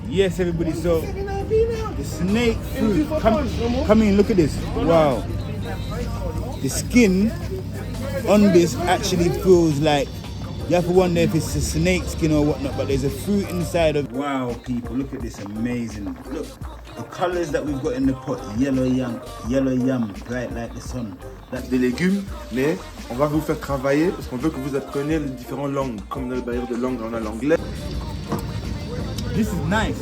Yes, everybody, so the snake fruit, come in, look at this, wow. The skin on this actually feels like, you have to wonder if it's a snake skin or whatnot, but there's a fruit inside of. Wow, people, look at this, amazing. Look, the colors that we've got in the pot, yellow yam, bright like the sun. Des légumes, mais on va vous faire travailler parce qu'on veut que vous appreniez les différentes langues. Comme dans le barrière de langue, on a l'anglais. This is nice.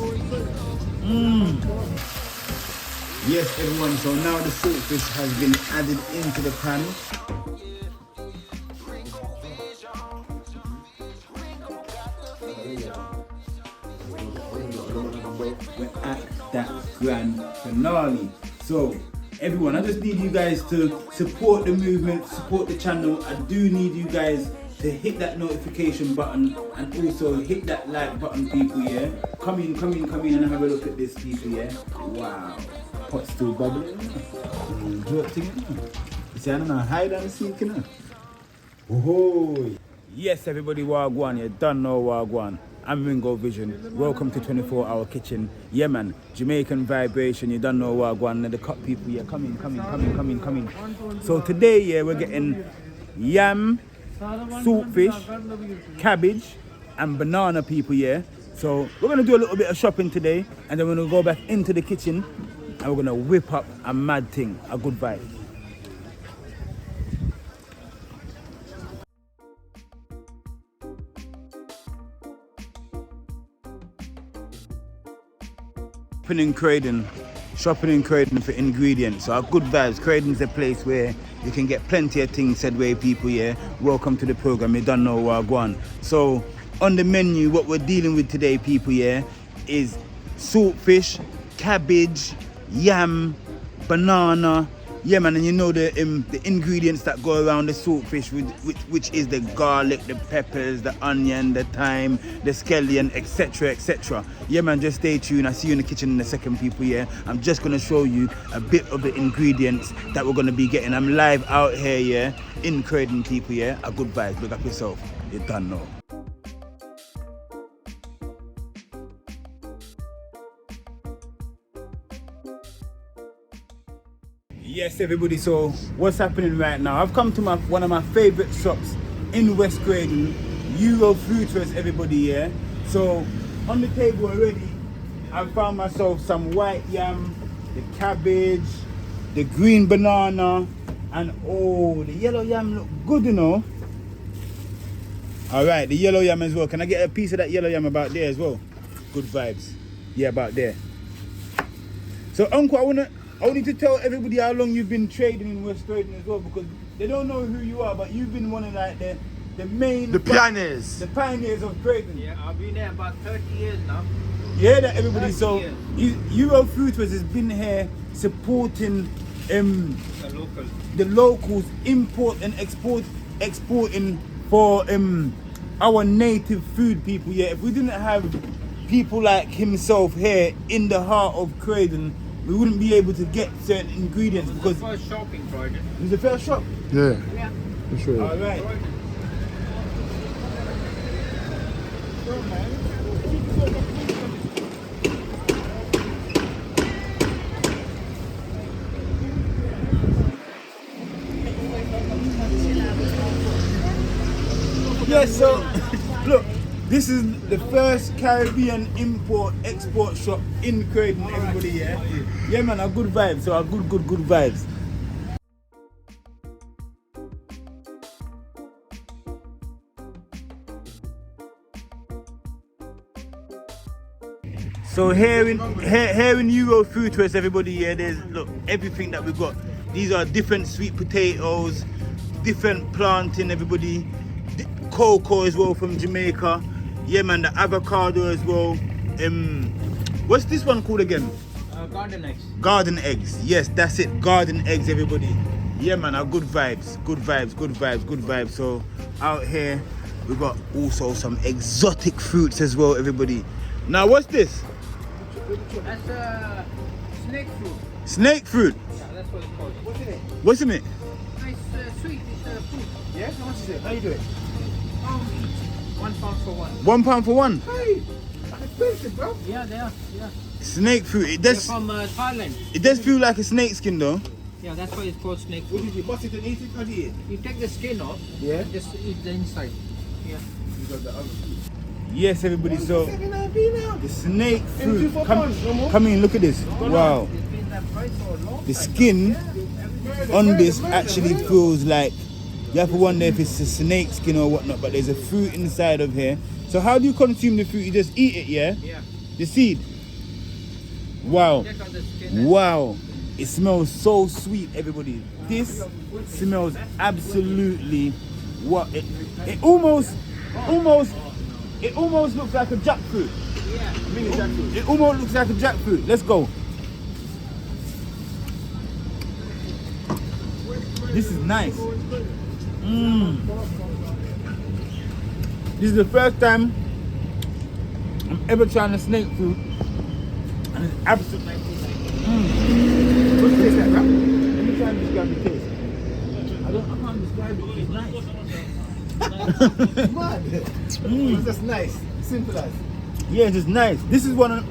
Yes, everyone, so now the saltfish has been added into the pan. We're at that grand finale. So, everyone, I just need you guys to support the movement, support the channel. I do need you guys to hit that notification button and also hit that like button, people, yeah? Come in and have a look at this, people, yeah? Wow. Pot's still bubbling. You see, I don't know, hide and seek, you know? Oh, yes, everybody, Wagwan, you don't know Wagwan. I'm Ringo Vision. Welcome to 24-Hour Kitchen. Yeah, man, Jamaican vibration, you don't know Wagwan. And the cut people, yeah, come in. So today, yeah, we're getting yam, saltfish, cabbage, and banana, people, yeah. So we're gonna do a little bit of shopping today, and then we're gonna go back into the kitchen, and we're gonna whip up a mad thing, a good vibe. Shopping in Croydon for ingredients. So our good vibes. Croydon's a place where you can get plenty of things said way, people, yeah. Welcome to the program, you don't know Wagwan. So on the menu, what we're dealing with today, people, yeah, is saltfish, cabbage, yam, banana. Yeah, man, and you know the ingredients that go around the saltfish, which is the garlic, the peppers, the onion, the thyme, the scallion, etc., etc. Yeah, man, just stay tuned. I'll see you in the kitchen in a second, people, yeah. I'm just going to show you a bit of the ingredients that we're going to be getting. I'm live out here, yeah, in Croydon, people, yeah. A good vibe. Look up yourself. You don't know. Yes, everybody, so what's happening right now? I've come to one of my favorite shops in West Croydon, Euro Fruiterers, everybody, yeah? So on the table already, I found myself some white yam, the cabbage, the green banana, and oh, the yellow yam look good, you know? All right, the yellow yam as well. Can I get a piece of that yellow yam about there as well? Good vibes. Yeah, about there. So, Uncle, I want you to tell everybody how long you've been trading in West Croydon as well, because they don't know who you are, but you've been one of like the main... The pioneers. The pioneers of Croydon. Yeah, I've been there about 30 years now. Yeah, that everybody. So, Euro Fruiterers has been here supporting the locals, import and exporting for our native food, people. Yeah, if we didn't have people like himself here in the heart of Croydon, we wouldn't be able to get certain ingredients because... It was the first shop in Croydon. It was the first shop? Yeah. Yeah. For sure. All right. Yes, so look, this is the first Caribbean import-export shop in Croydon, everybody, yeah? Yeah, man, a good vibe, so a good vibes. So here in Euro Fruiterers, everybody, yeah, there's, look, everything that we've got. These are different sweet potatoes, different planting, everybody. Cocoa as well from Jamaica. Yeah, man, the avocado as well. What's this one called again? Garden eggs. Garden eggs. Yes, that's it. Garden eggs, everybody. Yeah, man, our good vibes. Good vibes. So out here, we've got also some exotic fruits as well, everybody. Now, what's this? That's snake fruit. Snake fruit? Yeah, that's what it's called. What's in it? What's in it? It's sweet. It's fruit. Yeah? How much is it? How you do it? £1 for one. £1 for one? Hey, expensive, bro. Yeah, they are. Yeah. Snake fruit. It They're does. from Thailand. It does feel like a snake skin though. Yeah, that's why it's called snake What fruit. did you bust it and eat it? How do you eat it? You take the skin off. Yeah. And just eat the inside. Yeah. You got the other fruit. Yes, everybody. So 79p now. the snake Two fruit. for Come, pounds, no more. come in. Look at this. Wow. It's been that price for a long The time. skin on this actually feels like you have to wonder if it's a snake skin or whatnot. But there's a fruit inside of here. So how do you consume the fruit? You just eat it, yeah? Yeah. The seed. Wow. Check on the skin. Wow. It smells so sweet, everybody. This smells absolutely what it almost looks like a jackfruit. Yeah. Mini jackfruit. It almost looks like a jackfruit. Let's go. This is nice. This is the first time I'm ever trying a snake fruit, and it's absolutely. What's the taste like, bro? Let me try and describe the taste. I can't describe it. It's nice. It's just nice. Simple as. Yeah, it's just nice. This is one.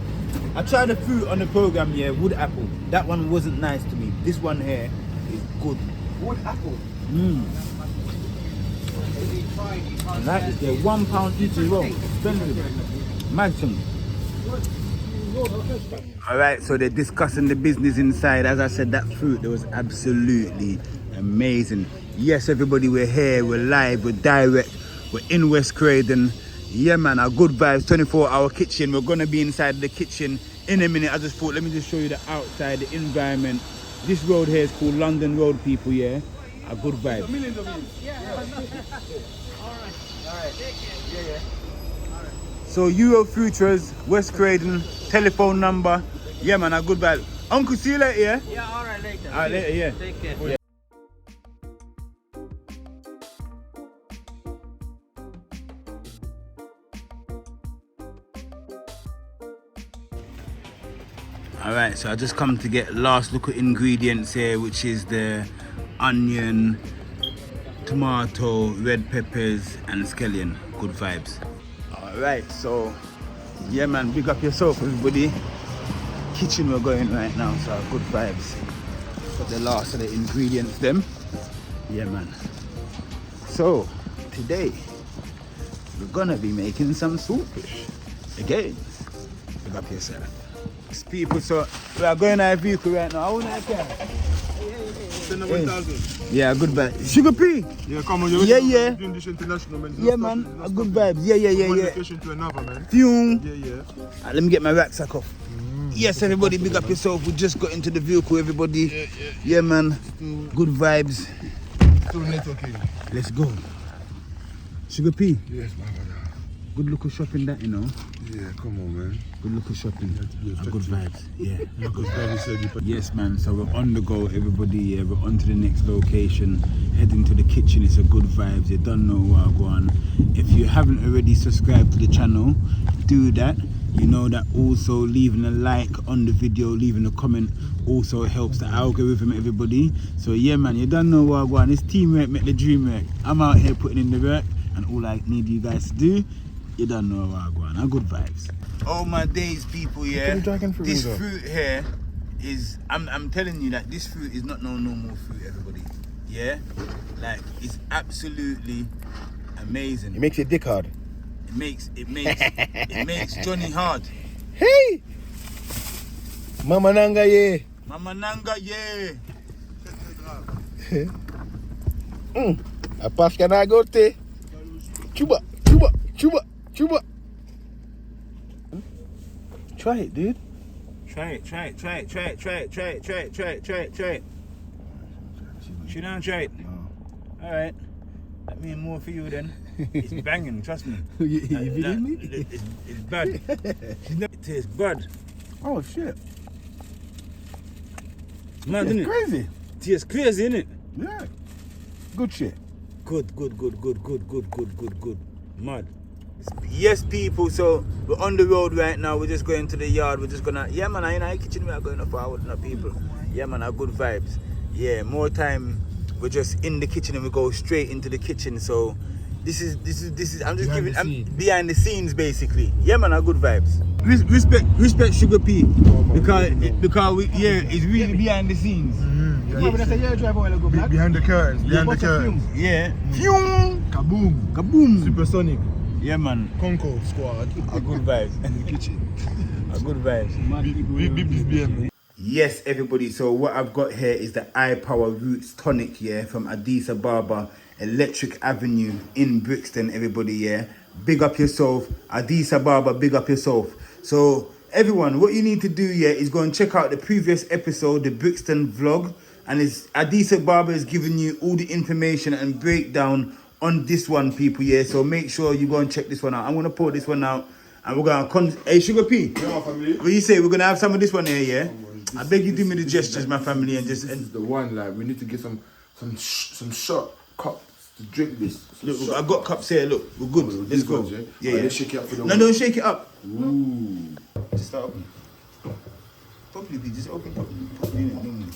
I tried the fruit on the program. Yeah, wood apple. That one wasn't nice to me. This one here is good. Wood apple. I like it. They're £1 each as well. Expensive. Maximum. Alright, so they're discussing the business inside. As I said, that fruit that was absolutely amazing. Yes, everybody, we're here, we're live, we're direct, we're in West Croydon. Yeah, man, our good vibes, 24-hour kitchen. We're gonna be inside the kitchen in a minute. I just thought, let me just show you the outside, the environment. This road here is called London Road, people, yeah? A good vibe. Millions of views. So Euro Futures, West Croydon, telephone number. Yeah, man, a good vibe. Uncle, see you later, yeah? Yeah, alright, later. Alright, later, yeah. Take care. Yeah. Alright, so I just come to get last look at ingredients here, which is the onion, tomato, red peppers and scallion. Good vibes. Alright, so yeah, man, big up yourself, everybody. Kitchen we're going right now, so good vibes. Got the last of the ingredients them. Yeah, man. So today we're gonna be making some saltfish again. Big up yourself. People, so we are going our vehicle right now. I want to care. Send them 1,000. Yeah, good vibe. Sugar P. Yeah, come on. Yeah, yeah. Doing this international, man. Yeah, man. A good vibes. Yeah, yeah, yeah, One yeah. location to another, man. Fume. Yeah, yeah. Let me get my rucksack off. Yes, everybody, big up yourself. We just got into the vehicle, everybody. Yeah, man. Good vibes. Still networking. Let's go. Sugar P. Yes, my brother. Good look of shopping, that, you know. Yeah, come on, man. Good look of shopping. Yeah, Good vibes. Yeah. Because Daddy said you put. Yes, man. So we're on the go, everybody. Yeah, we're on to the next location, heading to the kitchen. It's a good vibes. You don't know what I'm going. If you haven't already subscribed to the channel, do that. You know that also leaving a like on the video, leaving a comment also helps the algorithm, everybody. So yeah, man, you don't know what I'm going. It's teamwork make the dream work. I'm out here putting in the work, and all I need you guys to do, you don't know what I'm going. I'm good vibes. Oh my days, people, yeah. This fruit here is, I'm telling you that this fruit is not no normal fruit, everybody. Yeah? Like, it's absolutely amazing. It makes your dick hard. It makes Johnny hard. Hey! Mama Nanga, yeah. Mama Nanga, yeah. A pass can I go to? Chuba, chuba, chuba, chuba. Try it, dude. Try it. She don't try it. No. Alright. That means more for you then. It's banging, trust me. You believe me? It's bad. It tastes bad. Oh shit. Mad, It's innit? crazy. It tastes crazy, innit? Yeah. Good shit. Good. Mad. Yes, people, so we're on the road right now. We're just going to the yard. We're just gonna, yeah, man, in our kitchen we are going forward now, people. Yeah, man, our good vibes. Yeah, more time. We're just in the kitchen and we go straight into the kitchen. So This is. I'm just Behind giving. the I'm scene. behind the scenes, basically. Yeah, man, good vibes. Respect, Sugar P, because it's really behind the scenes. Yeah, but I say, yeah, drive away, go black. Behind the curtains. Behind the curtains. Yeah. Fume. Kaboom. Supersonic. Yeah, man. Conco squad. A good vibes. In the kitchen. A good vibes. Beep this BM. Yes, everybody. So what I've got here is the iPower Roots Tonic, yeah, from Addis Ababa, Electric Avenue in Brixton, everybody, yeah. Big up yourself. Addis Ababa, big up yourself. So, everyone, what you need to do, yeah, is go and check out the previous episode, the Brixton vlog. And it's Addis Ababa is giving you all the information and breakdown on this one, people, yeah. So make sure you go and check this one out. I'm going to pull this one out. And we're going to... Hey, Sugar P. Yeah, family. What you say? We're going to have some of this one here, yeah? I beg you do me the gestures, my family, and just... This is the one, like, we need to get some shot cups to drink this. Look, I've got cups here, look. We're good. Let's go. Yeah. Let's shake it up for the No, don't shake it up. Ooh. Just start open. Properly, please. Just open properly. Normally.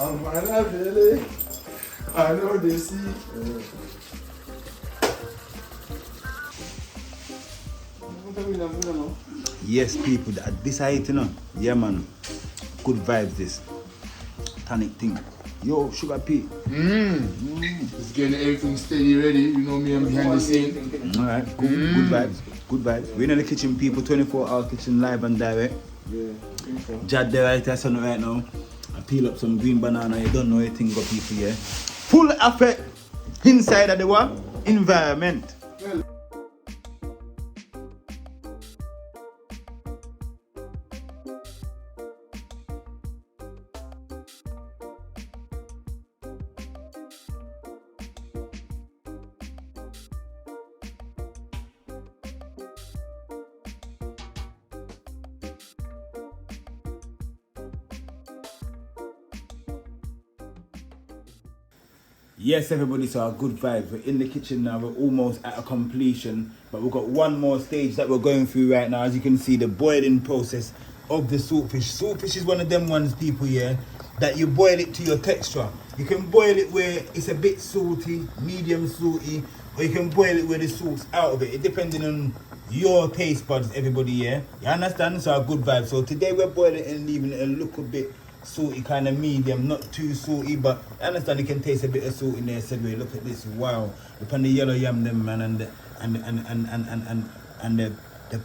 I'm really. I know they see. Yes, people. This I eat, you know. Yeah, man. Good vibes, this. Tonic thing. Yo, Sugar P. It's getting everything steady ready. You know me, I'm behind the scene. Alright, cool. Good vibes. Good vibes. We're in the kitchen, people. 24-hour kitchen, live and direct. Yeah. Jad there right there, son, right now. I peel up some green banana. You don't know anything about people, yeah. Full effect inside of the what? Environment. Yes, everybody, so our good vibes. We're in the kitchen now. We're almost at a completion, but we've got one more stage that we're going through right now. As you can see, the boiling process of the saltfish. Saltfish is one of them ones, people, yeah, that you boil it to your texture. You can boil it where it's a bit salty, medium salty, or you can boil it where the salt's out of it. It depending on your taste buds, everybody, yeah. You understand? So our good vibes. So today we're boiling it and leaving it a little bit salty, kind of medium, not too salty, but I understand you can taste a bit of salt in there. Said we look at this, wow! Look on the yellow yam, them man, and the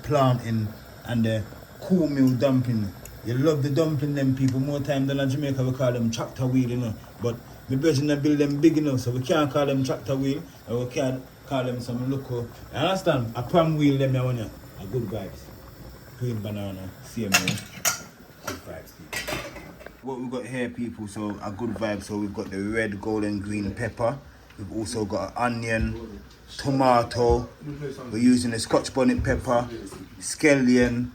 plantain and the cornmeal dumpling. You love the dumpling, them people. More time than in Jamaica, we call them tractor wheel, you know. But my brethren build them big enough, so we can't call them tractor wheel, or we can't call them some local. You understand? A palm wheel, them you want you. A good vibes. Green banana, same way. Good vibes, people. What we've got here, people, so a good vibe. So we've got the red, gold and green pepper. We've also got an onion, tomato. We're using the Scotch bonnet pepper, scallion.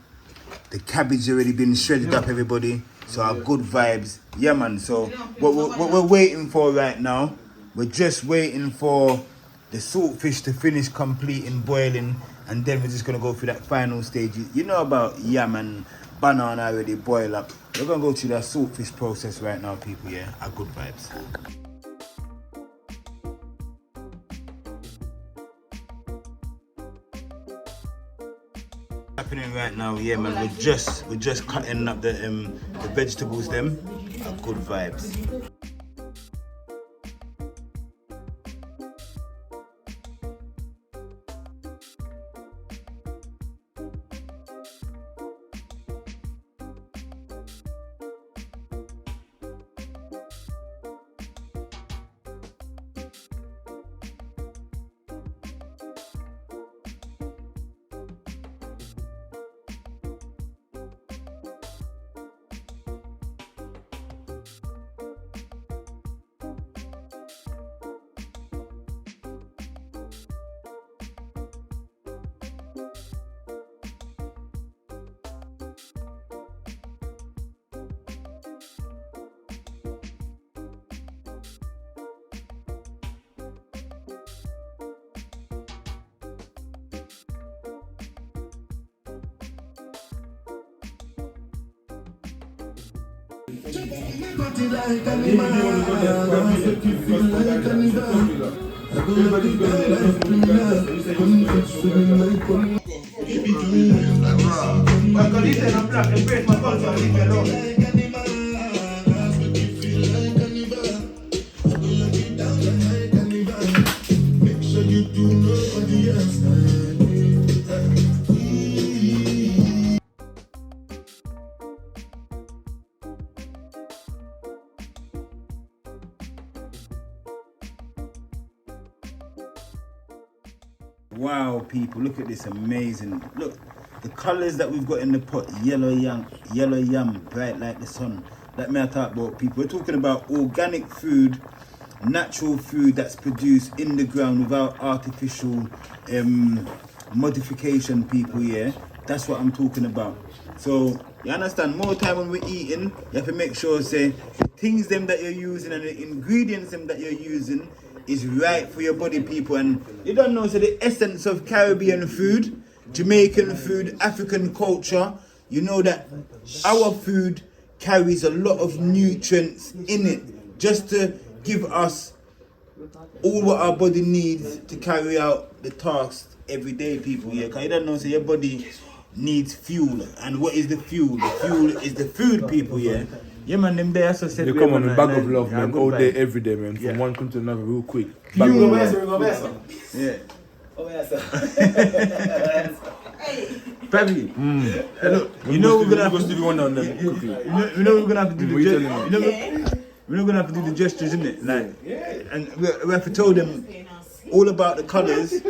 The cabbage already been shredded up, everybody. So our good vibes. Yeah, man. So what we're waiting for right now, we're just waiting for the saltfish to finish completing boiling. And then we're just going to go through that final stage. You know about yam and banana already boil up. We're going to go through that saltfish process right now, people, yeah? Our good vibes. Happening right now, yeah, man. We're just cutting up the vegetables, them. Our good vibes. Wow, people, look at this, amazing. Look, the colors that we've got in the pot, yellow yam, bright like the sun. Like me I talk about, people. We're talking about organic food, natural food that's produced in the ground without artificial modification, people, yeah? That's what I'm talking about. So, you understand, more time when we're eating, you have to make sure, say, the things them that you're using and the ingredients them that you're using is right for your body, people. And you don't know, so the essence of Caribbean food, Jamaican food, African culture, you know that our food carries a lot of nutrients in it just to give us all what our body needs to carry out the tasks every day, people. Yeah, because you don't know, so your body needs fuel. And what is the fuel? The fuel is the food, people. Yeah. Yeah, man, them there also said They come on a bag of love, man, all day, every day, man. From one country to another, real quick. Bag of love. Yeah. Papi, look, you know we're gonna have to do one on them. You know we're gonna have to do the gestures. We're gonna have to do the gestures, isn't it? Like, and we have to tell them all about the colours,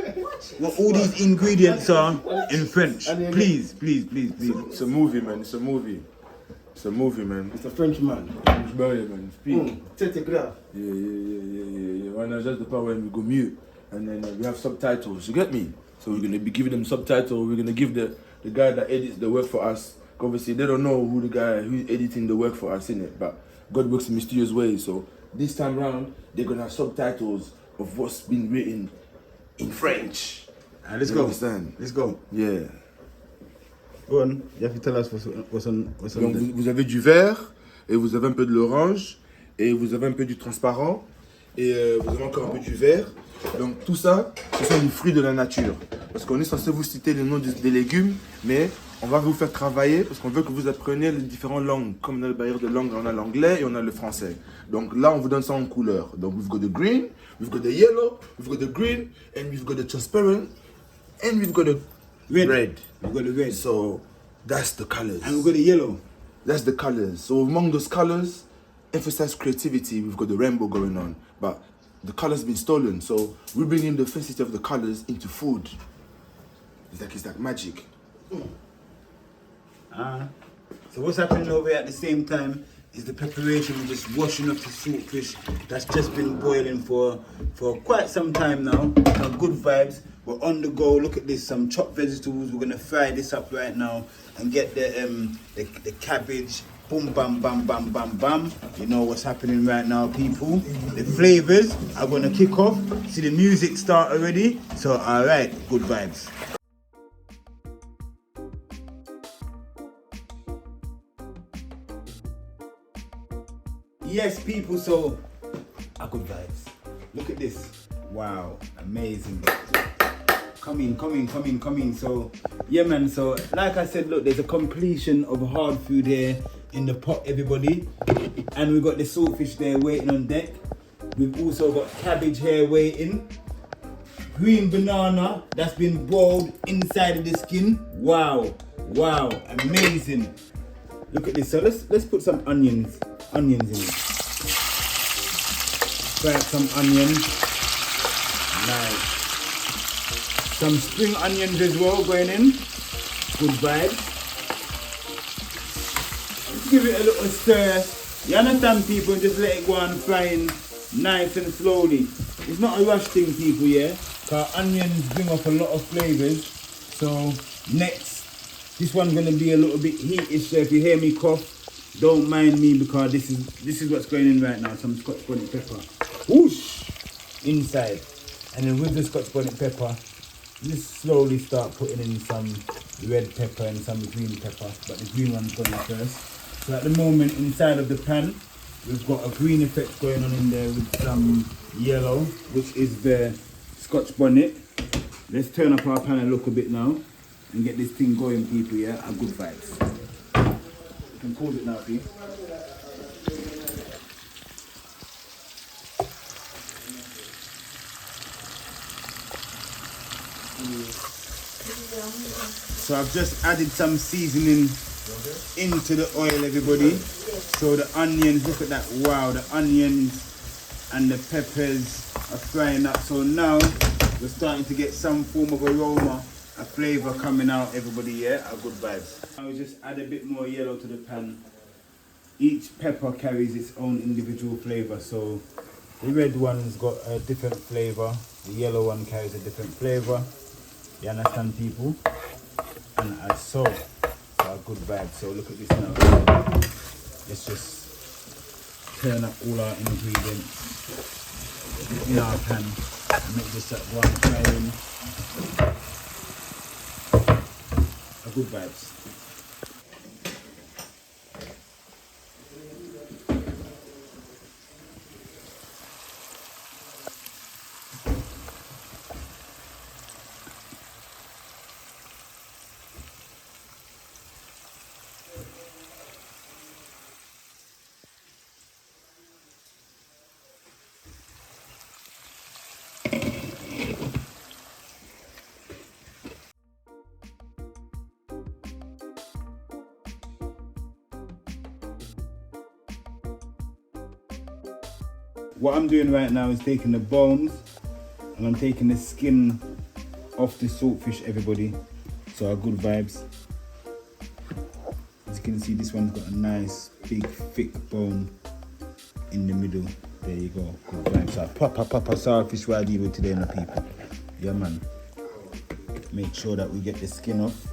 what all these ingredients are in French. Please, please, please, please. It's a movie, man. It's a movie. It's a movie, man. It's a French man. French boy, man. Speak. C'était grave. Yeah. Right now, just the part when we go mute, and then we have subtitles. You get me? So we're gonna be giving them subtitles. We're gonna give the guy that edits the work for us. Obviously, they don't know who the guy who's editing the work for us, in it. But God works in mysterious ways. So this time round, they're gonna have subtitles of what's been written in French. Let's go. Understand? Let's go. Yeah. Go on. You have to tell us what's on. Donc vous avez du vert, et vous avez un peu de l'orange, et vous avez un peu du transparent, et vous avez encore un peu du vert. Donc tout ça, ce sont des fruits de la nature. Parce qu'on est censé vous citer les noms des légumes, mais on va vous faire travailler parce qu'on veut que vous appreniez les différentes langues. Comme dans le barrière de langue, on a l'anglais et on a le français. Donc là, on vous donne ça en couleur. Donc we've got the green, we've got the yellow, we've got the green, and we've got the transparent, and we've got the red. We've got the red. So that's the colors. And we've got the yellow. That's the colors. So among those colors, emphasize creativity. We've got the rainbow going on, but the colors been stolen. So we're bringing the facet of the colors into food. It's like magic. So what's happening over here at the same time is the preparation. We're just washing up the saltfish that's just been boiling for quite some time now. Good vibes. We're on the go. Look at this, some chopped vegetables. We're gonna fry this up right now and get the cabbage. Boom, bam, bam, bam, bam, bam. You know what's happening right now, people. The flavors are gonna kick off. See the music start already. So all right, good vibes. Yes, people, so good vibes. Look at this. Wow, amazing. Come in. So, yeah, man. So, like I said, look, there's a completion of hard food here in the pot, everybody. And we've got the saltfish there waiting on deck. We've also got cabbage here waiting. Green banana that's been boiled inside of the skin. Wow, amazing. Look at this. So let's put some onions in it. Fry up some onions. Nice. Some spring onions as well going in. Good vibes. Let's give it a little stir. You understand, people? Just let it go on frying nice and slowly. It's not a rush thing, people, yeah? Because onions bring up a lot of flavours. So next, this one's gonna be a little bit heated. So if you hear me cough, don't mind me, because this is what's going in right now. Some Scotch bonnet pepper. Whoosh! Inside. And then with the Scotch bonnet pepper, just slowly start putting in some red pepper and some green pepper. But the green one's going first. So at the moment inside of the pan, we've got a green effect going on in there with some yellow, which is the Scotch bonnet. Let's turn up our pan and look a bit now and get this thing going, people, yeah? A good vibes. You can pause it now, please. So I've just added some seasoning into the oil, everybody. So the onions, look at that, wow, the onions and the peppers are frying up. So now we're starting to get some form of aroma, a flavour coming out, everybody, yeah, a good vibes. Now we just add a bit more yellow to the pan. Each pepper carries its own individual flavour. So the red one's got a different flavour, the yellow one carries a different flavour. You understand, people? And as so, a good vibe. So look at this now. Let's just turn up all our ingredients in our pan and make this at one frying. A good vibes. What I'm doing right now is taking the bones and I'm taking the skin off the saltfish, everybody. So our good vibes. As you can see, this one's got a nice big thick bone in the middle. There you go, good vibes. So proper saltfish what I deal with today, my people. Yeah, man. Make sure that we get the skin off.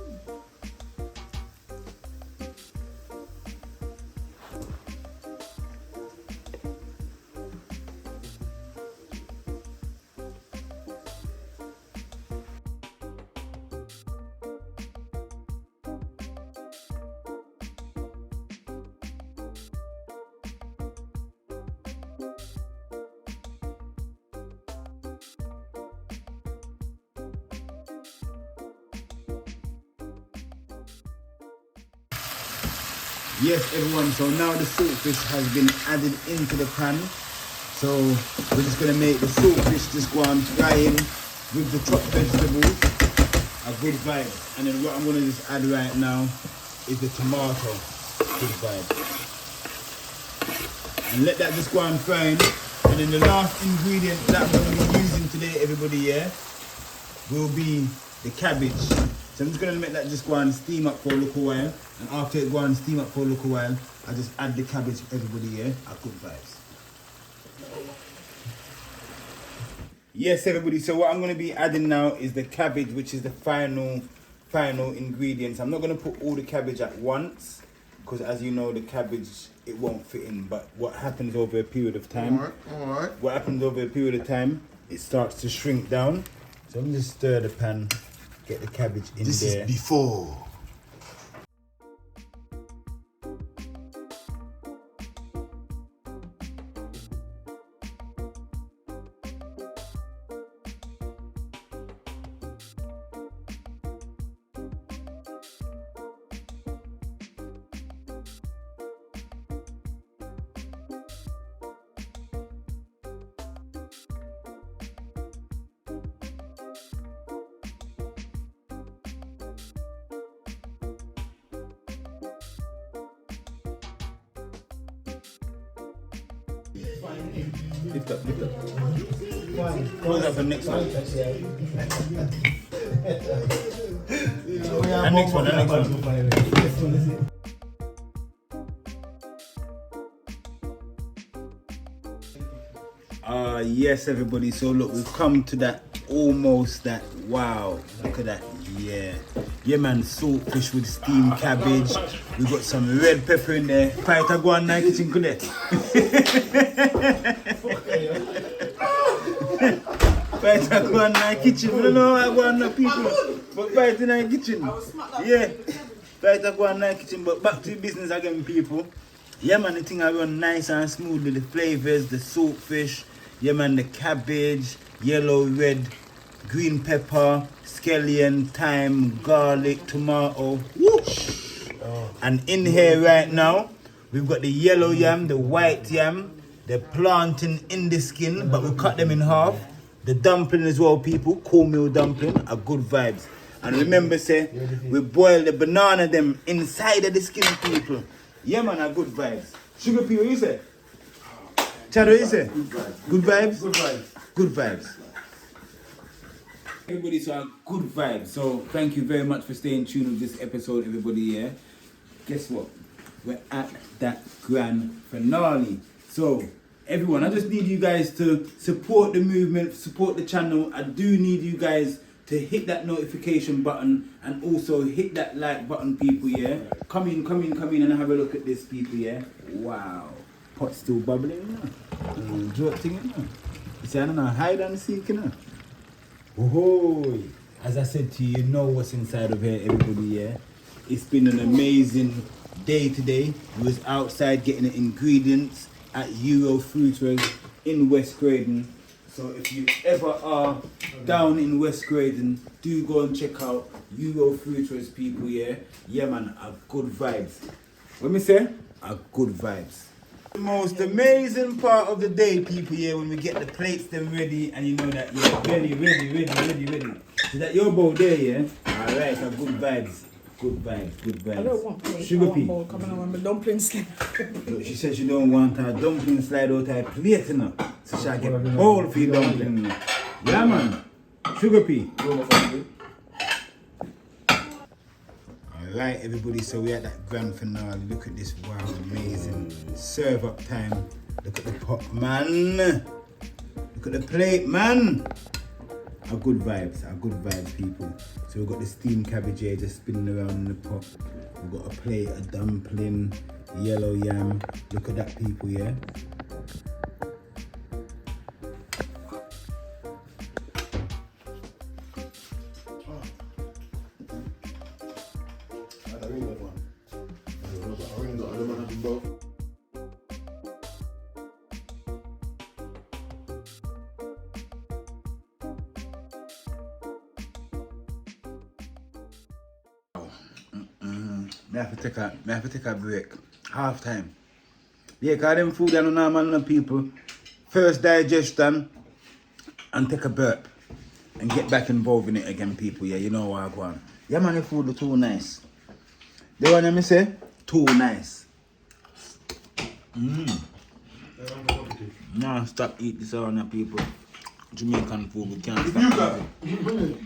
Yes, everyone, so now the saltfish has been added into the pan. So we're just gonna make the saltfish just go on frying with the chopped vegetables. A good vibe. And then what I'm gonna just add right now is the tomato. Good vibe. And let that just go on frying. And then the last ingredient that we're gonna be using today, everybody, yeah, will be the cabbage. So I'm just going to make that just go and steam up for a little while. And after it go and steam up for a little while, I just add the cabbage, everybody, yeah? A good vibes. Yes, everybody, so what I'm going to be adding now is the cabbage, which is the final ingredients. I'm not going to put all the cabbage at once, because as you know, the cabbage, it won't fit in. But what happens over a period of time, Alright. what happens over a period of time, it starts to shrink down. So I'm just stir the pan. Get the cabbage in This there. is before. Lift up. Close up the next one. And next one. Yes, everybody. So look, we've come to that almost that. Wow, look at that. Yeah, man. Saltfish with steamed cabbage. We got some red pepper in there. Fight a go on night kitchen, could it? Fight a go on night kitchen. We don't know how I go on the people, but fight in the kitchen. Yeah. Right, I go on the kitchen, but back to the business again, people. Yeah, man, the thing I run nice and smoothly. The flavors, the saltfish, yeah, man, the cabbage, yellow, red, green pepper, scallion, thyme, garlic, tomato. Whoosh! And in here right now, we've got the yellow yam, the white yam, the plantain in the skin, but we cut them in half. The dumpling as well, people, cornmeal dumpling, are good vibes. And remember, say, we boil the banana them inside of the skin, people. Yeah, man, are good vibes. Sugar pea, what you say? Chad, what you say? Good vibes. Good vibes? Good vibes. Everybody saw good vibes. So thank you very much for staying tuned with this episode, everybody. Yeah. Guess what? We're at that grand finale. So everyone, I just need you guys to support the movement, support the channel. I do need you guys to hit that notification button and also hit that like button, people. Yeah. Come in, and have a look at this, people. Yeah. Wow. Pot still bubbling. Drop thing. You see, I don't know, hide and seek, you know. Oh, as I said to you, you know what's inside of here, everybody, yeah? It's been an amazing day today. We was outside getting the ingredients at Euro Fruiters in West Croydon. So if you ever are down in West Croydon, do go and check out Euro Fruiters, people, yeah? Yeah, man, a good vibes. What me say? A good vibes. The most amazing part of the day, people, yeah, when we get the plates them ready and you know that you're ready. So that your bowl there, yeah? Alright, so good vibes. Good vibes. I don't want plates. Sugar pea. Coming on my dumpling slip. Look, she said she don't want her dumpling slide out her plate, you know. So she'll get bowl for your dumpling, you know. Yeah, man. Sugar pea. Alright, everybody, so we're at that grand finale. Look at this, wow, amazing. Serve up time. Look at the pot, man. Look at the plate, man. Our good vibes, people. So we've got the steamed cabbage here just spinning around in the pot. We've got a plate, a dumpling, yellow yam. Look at that, people, yeah? I have to take a break. Half time. Yeah, cause them food and normal people. First digestion and take a burp. And get back involved in it again, people. Yeah, you know what I want. Yeah, man, the food is too nice. The one me say? Too nice. No, stop eating this on people. Jamaican food, we can't stop eating.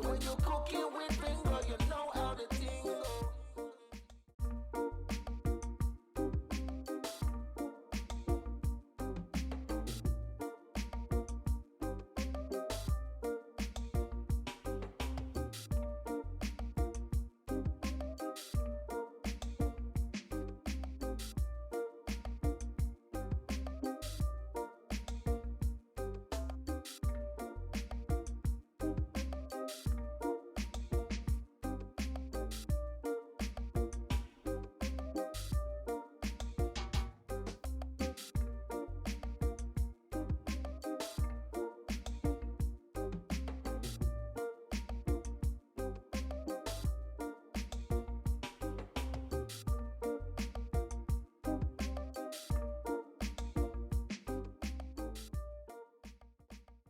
When you cook it with